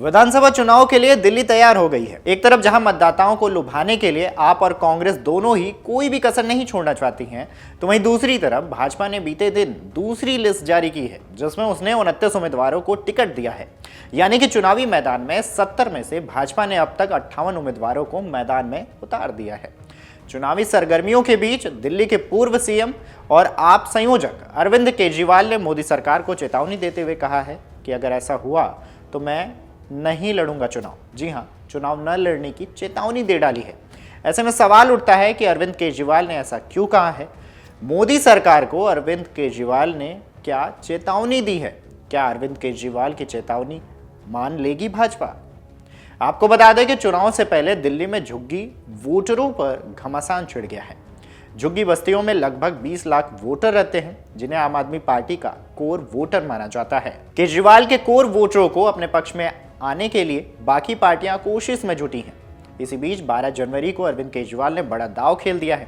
विधानसभा चुनाव के लिए दिल्ली तैयार हो गई है। एक तरफ जहां मतदाताओं को लुभाने के लिए आप और कांग्रेस दोनों ही कोई भी कसर नहीं छोड़ना चाहती हैं, तो वहीं दूसरी तरफ भाजपा ने बीते दिन दूसरी लिस्ट जारी की है, जिसमें उसने 29 उम्मीदवारों को टिकट दिया है। यानी कि चुनावी मैदान में 70 में से भाजपा ने अब तक 58 उम्मीदवारों को मैदान में उतार दिया है। चुनावी सरगर्मियों के बीच दिल्ली के पूर्व सीएम और आप संयोजक अरविंद केजरीवाल ने मोदी सरकार को चेतावनी देते हुए कहा है कि अगर ऐसा हुआ तो मैं नहीं लड़ूंगा चुनाव। जी हां, चुनाव न लड़ने की चेतावनी दे डाली है। ऐसे में सवाल उठता है कि अरविंद केजरीवाल ने ऐसा क्यों कहा है। मोदी सरकार को अरविंद केजरीवाल ने क्या चेतावनी दी है? क्या अरविंद केजरीवाल की चेतावनी मान लेगी भाजपा? आपको बता दें कि चुनाव से पहले दिल्ली में झुग्गी वोटरों पर घमासान छिड़ गया है। झुग्गी बस्तियों में लगभग 20 लाख वोटर रहते हैं, जिन्हें आम आदमी पार्टी का कोर वोटर माना जाता है। केजरीवाल के कोर वोटरों को अपने पक्ष में आने के लिए बाकी पार्टियां कोशिश में जुटी हैं। इसी बीच 12 जनवरी को अरविंद केजरीवाल ने बड़ा दांव खेल दिया है।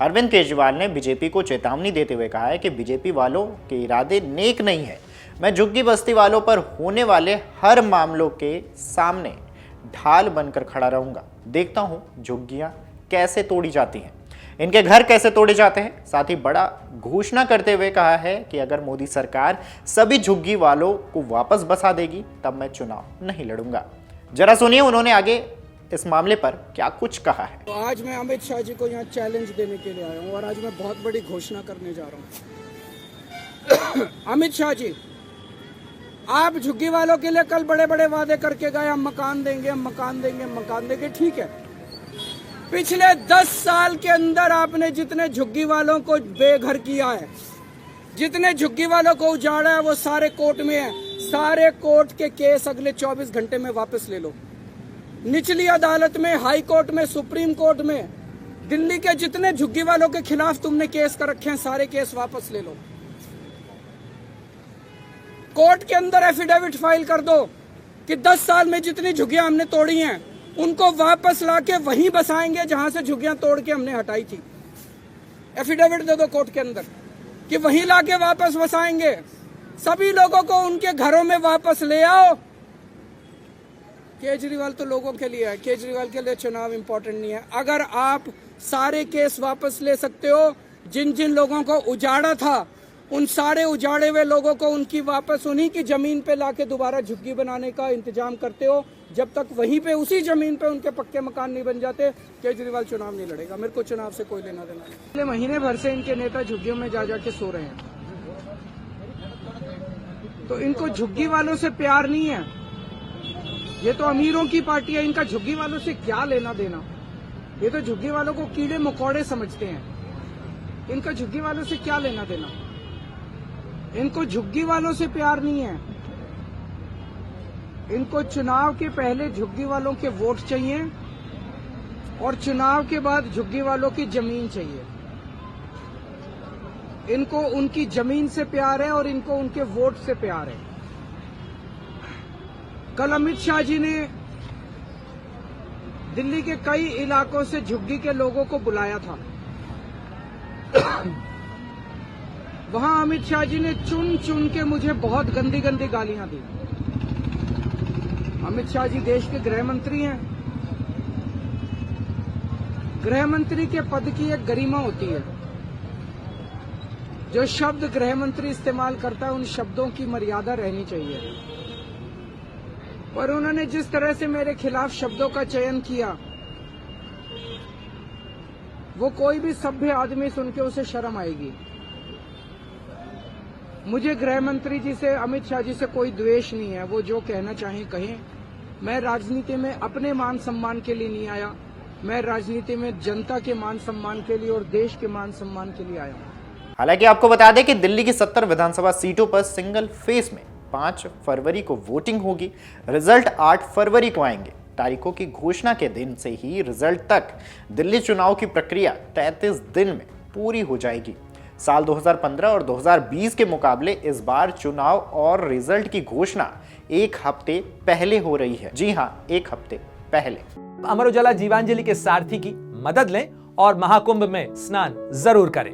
अरविंद केजरीवाल ने बीजेपी को चेतावनी देते हुए कहा है कि बीजेपी वालों के इरादे नेक नहीं है। मैं झुग्गी बस्ती वालों पर होने वाले हर मामलों के सामने ढाल बनकर खड़ा रहूंगा। देखता हूं झुग्गियां कैसे तोड़ी जाती हैं, इनके घर कैसे तोड़े जाते हैं। साथ ही बड़ा घोषणा करते हुए कहा है कि अगर मोदी सरकार सभी झुग्गी वालों को वापस बसा देगी तब मैं चुनाव नहीं लड़ूंगा। जरा सुनिए उन्होंने आगे इस मामले पर क्या कुछ कहा है। तो आज मैं अमित शाह जी को यहाँ चैलेंज देने के लिए आया हूँ और आज मैं बहुत बड़ी घोषणा करने जा रहा हूँ। अमित शाह जी, आप झुग्गी वालों के लिए कल बड़े बड़े वादे करके गए, हम मकान देंगे, हम मकान देंगे, हम मकान देंगे। ठीक है, पिछले 10 साल के अंदर आपने जितने झुग्गी वालों को बेघर किया है, जितने झुग्गी वालों को उजाड़ा है, वो सारे कोर्ट में है। सारे कोर्ट के केस अगले 24 घंटे में वापस ले लो। निचली अदालत में, हाई कोर्ट में, सुप्रीम कोर्ट में, दिल्ली के जितने झुग्गी वालों के खिलाफ तुमने केस कर रखे हैं, सारे केस वापस ले लो। कोर्ट के अंदर एफिडेविट फाइल कर दो कि 10 साल में जितनी झुग्गियां हमने तोड़ी हैं उनको वापस लाके वहीं बसाएंगे जहां से झुग्गियां तोड़ के हमने हटाई थी। एफिडेविट दे दो कोर्ट के अंदर कि वहीं लाके वापस बसाएंगे। सभी लोगों को उनके घरों में वापस ले आओ। केजरीवाल तो लोगों के लिए है, केजरीवाल के लिए चुनाव इंपॉर्टेंट नहीं है। अगर आप सारे केस वापस ले सकते हो, जिन जिन लोगों को उजाड़ा था उन सारे उजाड़े हुए लोगों को उनकी वापस उन्हीं की जमीन पे लाके दोबारा झुग्गी बनाने का इंतजाम करते हो, जब तक वहीं पे उसी जमीन पे उनके पक्के मकान नहीं बन जाते, केजरीवाल चुनाव नहीं लड़ेगा। मेरे को चुनाव से कोई लेना देना नहीं। पिछले महीने भर से इनके नेता झुग्गियों में जा जाके सो रहे हैं, तो इनको झुग्गी वालों से प्यार नहीं है। ये तो अमीरों की पार्टी है, इनका झुग्गी वालों से क्या लेना देना। ये तो झुग्गी वालों को कीड़े मकोड़े समझते हैं, इनका झुग्गी वालों से क्या लेना देना। इनको झुग्गी वालों से प्यार नहीं है। इनको चुनाव के पहले झुग्गी वालों के वोट चाहिए और चुनाव के बाद झुग्गी वालों की जमीन चाहिए। इनको उनकी जमीन से प्यार है और इनको उनके वोट से प्यार है। कल अमित शाह जी ने दिल्ली के कई इलाकों से झुग्गी के लोगों को बुलाया था। वहां अमित शाह जी ने चुन चुन के मुझे बहुत गंदी गंदी गालियां दी। अमित शाह जी देश के गृह मंत्री हैं। गृह मंत्री के पद की एक गरिमा होती है। जो शब्द गृह मंत्री इस्तेमाल करता है उन शब्दों की मर्यादा रहनी चाहिए। पर उन्होंने जिस तरह से मेरे खिलाफ शब्दों का चयन किया, वो कोई भी सभ्य आदमी सुन के उसे शर्म आएगी। मुझे गृह मंत्री जी से, अमित शाह जी से कोई द्वेष नहीं है। वो जो कहना चाहें कहें। मैं राजनीति में अपने मान सम्मान के लिए नहीं आया, मैं राजनीति में जनता के मान सम्मान के लिए और देश के मान सम्मान के लिए आया हूं। हालांकि आपको बता दें कि दिल्ली की 70 विधानसभा सीटों पर सिंगल फेस में 5 फरवरी को वोटिंग होगी। रिजल्ट 8 फरवरी को आएंगे। तारीखों की घोषणा के दिन से ही रिजल्ट तक दिल्ली चुनाव की प्रक्रिया 33 दिन में पूरी हो जाएगी। साल 2015 और 2020 के मुकाबले इस बार चुनाव और रिजल्ट की घोषणा 1 हफ्ते पहले हो रही है। जी हां, 1 हफ्ते पहले। अमर उजाला जीवांजलि के सारथी की मदद लें और महाकुंभ में स्नान जरूर करें।